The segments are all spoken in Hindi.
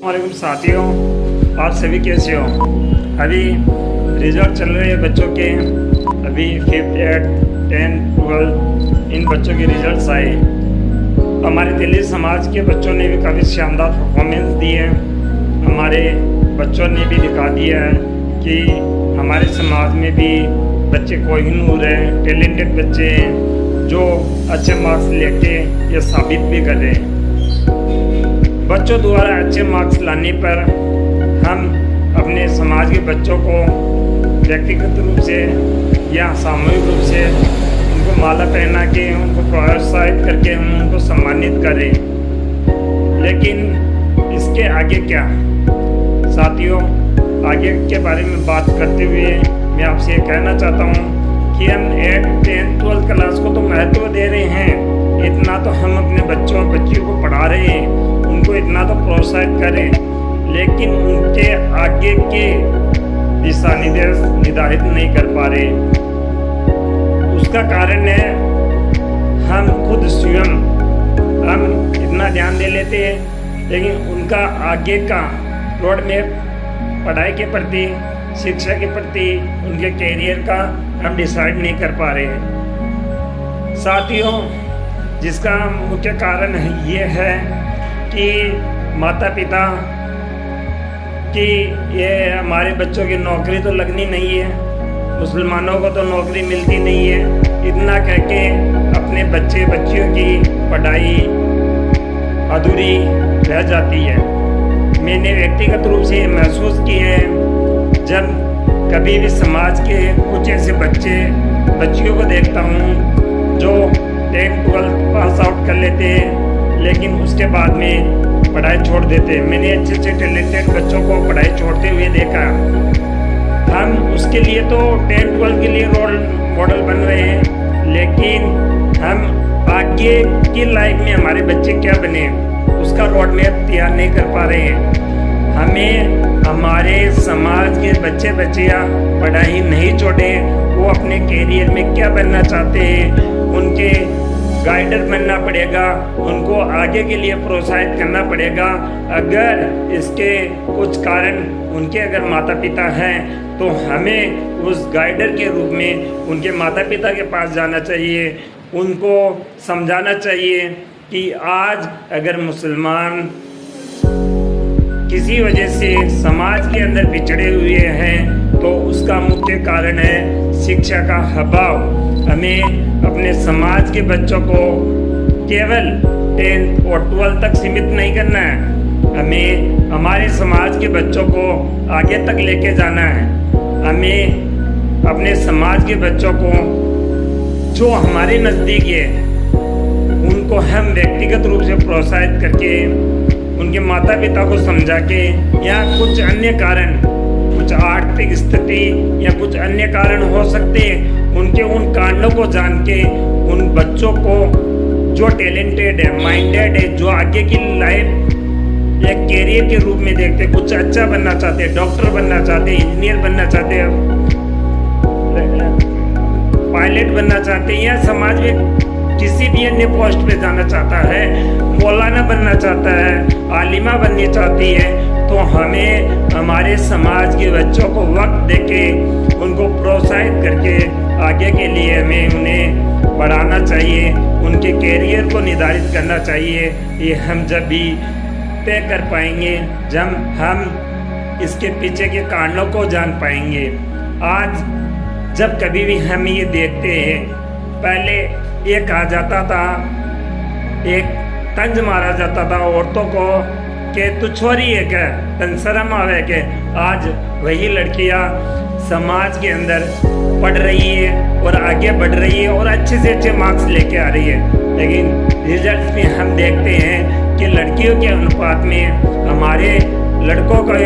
वालेकुम साथियों, आप सभी कैसे हो। अभी रिजल्ट चल रहे हैं बच्चों के। अभी 5th 8th 10th 12 इन बच्चों के रिजल्ट्स आए। हमारे दिल्ली समाज के बच्चों ने भी काफ़ी शानदार परफॉर्मेंस दी है। हमारे बच्चों ने भी दिखा दिया है कि हमारे समाज में भी बच्चे कोहिनूर हैं, टैलेंटेड बच्चे हैं जो अच्छे मार्क्स लेके ये साबित भी कर रहे हैं। बच्चों द्वारा अच्छे मार्क्स लाने पर हम अपने समाज के बच्चों को व्यक्तिगत रूप से या सामूहिक रूप से उनको माला पहना के उनको प्रोत्साहित करके हम उनको सम्मानित करें। लेकिन इसके आगे क्या साथियों, आगे के बारे में बात करते हुए मैं आपसे ये कहना चाहता हूँ कि हम 8th 10th 12th क्लास को तो महत्व दे रहे हैं, इतना तो हम अपने बच्चियों को पढ़ा रहे हैं, उनको इतना तो प्रोत्साहित करें, लेकिन उनके आगे के दिशा निर्देश निर्धारित नहीं कर पा रहे। उसका कारण है हम खुद स्वयं हम इतना ध्यान दे लेते हैं, लेकिन उनका आगे का रोड मैप पढ़ाई के प्रति, शिक्षा के प्रति, उनके कैरियर का हम डिसाइड नहीं कर पा रहे साथियों। जिसका मुख्य कारण ये है कि माता पिता की ये हमारे बच्चों की नौकरी तो लगनी नहीं है, मुसलमानों को तो नौकरी मिलती नहीं है, इतना कह के अपने बच्चियों की पढ़ाई अधूरी रह जाती है। मैंने व्यक्तिगत रूप से महसूस किया है जब कभी भी समाज के कुछ ऐसे बच्चियों को देखता हूँ जो 10th 12th पास आउट कर लेते हैं, लेकिन उसके बाद में पढ़ाई छोड़ देते हैं। मैंने अच्छे टैलेंटेड बच्चों को पढ़ाई छोड़ते हुए देखा। हम उसके लिए तो 10th 12th के लिए रोल मॉडल बन रहे हैं, लेकिन हम आगे की लाइफ में हमारे बच्चे क्या बने उसका रोड मैप तैयार नहीं कर पा रहे हैं। हमें हमारे समाज के बच्चियाँ पढ़ाई नहीं छोड़ें, वो अपने कैरियर में क्या बनना चाहते हैं उनके गाइडर बनना पड़ेगा, उनको आगे के लिए प्रोत्साहित करना पड़ेगा। अगर इसके कुछ कारण उनके अगर माता पिता हैं तो हमें उस गाइडर के रूप में उनके माता पिता के पास जाना चाहिए, उनको समझाना चाहिए कि आज अगर मुसलमान किसी वजह से समाज के अंदर पिछड़े हुए हैं तो उसका मुख्य कारण है शिक्षा का अभाव। हमें अपने समाज के बच्चों को केवल 10th और 12th तक सीमित नहीं करना है, हमें हमारे समाज के बच्चों को आगे तक लेके जाना है। हमें अपने समाज के बच्चों को जो हमारे नज़दीक है उनको हम व्यक्तिगत रूप से प्रोत्साहित करके उनके माता पिता को समझा के, या कुछ अन्य कारण, कुछ आर्थिक स्थिति या कुछ अन्य कारण हो सकते हैं, उनके उन कारणों को जान के उन बच्चों को जो टैलेंटेड है, माइंडेड है, जो आगे की लाइफ एक कैरियर के रूप में देखते, कुछ अच्छा बनना चाहते हैं, डॉक्टर बनना चाहते हैं, इंजीनियर बनना चाहते हैं, पायलट बनना चाहते हैं, या समाज में किसी भी अन्य पोस्ट पे जाना चाहता है, मौलाना बनना चाहता है, आलिमा बननी चाहती है, तो हमें हमारे समाज के बच्चों को वक्त देके उनको प्रोत्साहित करके आगे के लिए हमें उन्हें बढ़ाना चाहिए, उनके कैरियर को निर्धारित करना चाहिए। ये हम जब भी तय कर पाएंगे जब हम इसके पीछे के कारणों को जान पाएंगे। आज जब कभी भी हम ये देखते हैं, पहले ये कहा जाता था, एक तंज मारा जाता था औरतों को कि तू छोरी है क्या, तन शर्म आवे के। आज वही लड़कियां समाज के अंदर पढ़ रही है और आगे बढ़ रही है और अच्छे से अच्छे मार्क्स लेके आ रही है, लेकिन रिजल्ट में हम देखते हैं कि लड़कियों के अनुपात में हमारे लड़कों का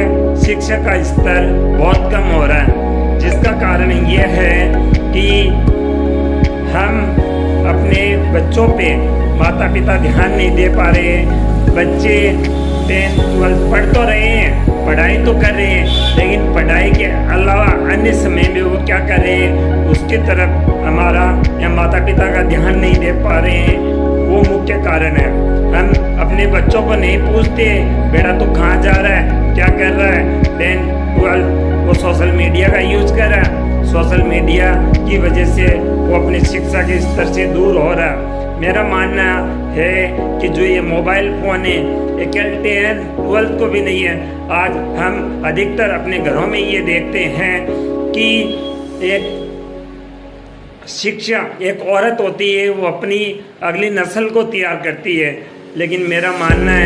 शिक्षा का स्तर बहुत कम हो रहा है। जिसका कारण ये है कि हम अपने बच्चों पे माता पिता ध्यान नहीं दे पा रहे हैं। बच्चे 10th 12th पढ़ तो रहे हैं, पढ़ाई तो कर रहे हैं, लेकिन पढ़ाई के अलावा अन्य समय में वो क्या कर रहे हैं उसकी तरफ हमारा या माता पिता का ध्यान नहीं दे पा रहे हैं, वो मुख्य कारण है। हम अपने बच्चों को नहीं पूछते बेटा तू कहाँ जा रहा कर रहा है, 10th 12th वो सोशल मीडिया का यूज कर रहा है। सोशल मीडिया की वजह से वो अपनी शिक्षा के स्तर से दूर हो रहा है। मेरा मानना है कि जो ये मोबाइल फ़ोन है ये 10th 12th को भी नहीं है। आज हम अधिकतर अपने घरों में ये देखते हैं कि एक शिक्षा, एक औरत होती है वो अपनी अगली नस्ल को तैयार करती है, लेकिन मेरा मानना है